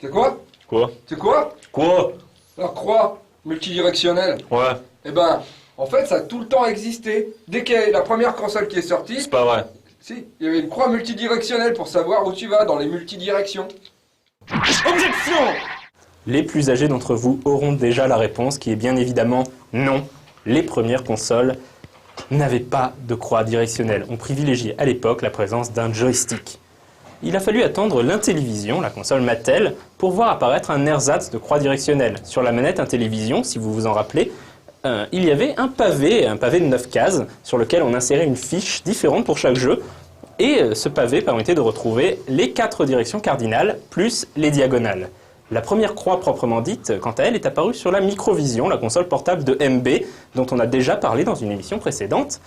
C'est quoi? Quoi? C'est quoi? Quoi? La croix multidirectionnelle. Ouais, Eh ben, en fait, ça a tout le temps existé. Dès qu'il y a la première console qui est sortie, c'est pas vrai. si, il y avait une croix multidirectionnelle pour savoir où tu vas dans les multidirections. Objection! Les plus âgés d'entre vous auront déjà la réponse qui est bien évidemment non. Les premières consoles n'avaient pas de croix directionnelle. On privilégiait à l'époque la présence d'un joystick. Il a fallu attendre l'Intellivision, la console Mattel, pour voir apparaître un ersatz de croix directionnelle. Sur la manette Intellivision, si vous vous en rappelez, il y avait un pavé de 9 cases, sur lequel on insérait une fiche différente pour chaque jeu. Et ce pavé permettait de retrouver les 4 directions cardinales, plus les diagonales. La première croix proprement dite, quant à elle, est apparue sur la Microvision, la console portable de MB, dont on a déjà parlé dans une émission précédente,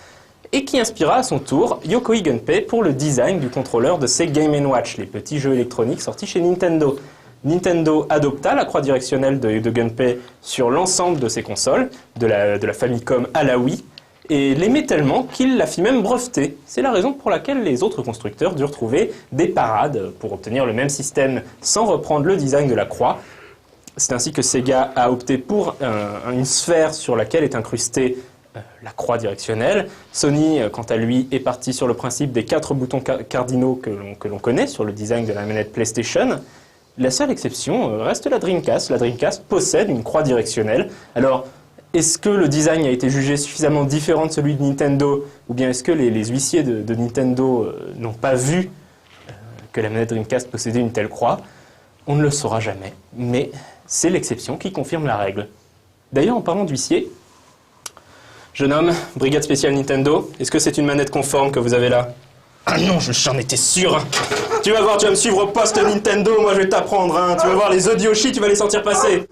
et qui inspira à son tour Yokoi Gunpei pour le design du contrôleur de ses Game & Watch, les petits jeux électroniques sortis chez Nintendo. Nintendo adopta la croix directionnelle de Gunpei sur l'ensemble de ses consoles, de la Famicom à la Wii, et l'aimait tellement qu'il la fit même breveter. C'est la raison pour laquelle les autres constructeurs durent trouver des parades pour obtenir le même système sans reprendre le design de la croix. C'est ainsi que Sega a opté pour une sphère sur laquelle est incrustée la croix directionnelle. Sony, quant à lui, est parti sur le principe des 4 boutons cardinaux que l'on connaît sur le design de la manette PlayStation. La seule exception reste la Dreamcast. La Dreamcast possède une croix directionnelle. Alors, est-ce que le design a été jugé suffisamment différent de celui de Nintendo, ou bien est-ce que les huissiers de Nintendo n'ont pas vu que la manette Dreamcast possédait une telle croix? On ne le saura jamais, mais c'est l'exception qui confirme la règle. D'ailleurs, en parlant d'huissiers, jeune homme, brigade spéciale Nintendo, est-ce que c'est une manette conforme que vous avez là? Ah non, j'en étais sûr. Tu vas voir, tu vas me suivre au poste Nintendo, moi je vais t'apprendre. Tu vas voir les œufs de Yoshi, tu vas les sentir passer.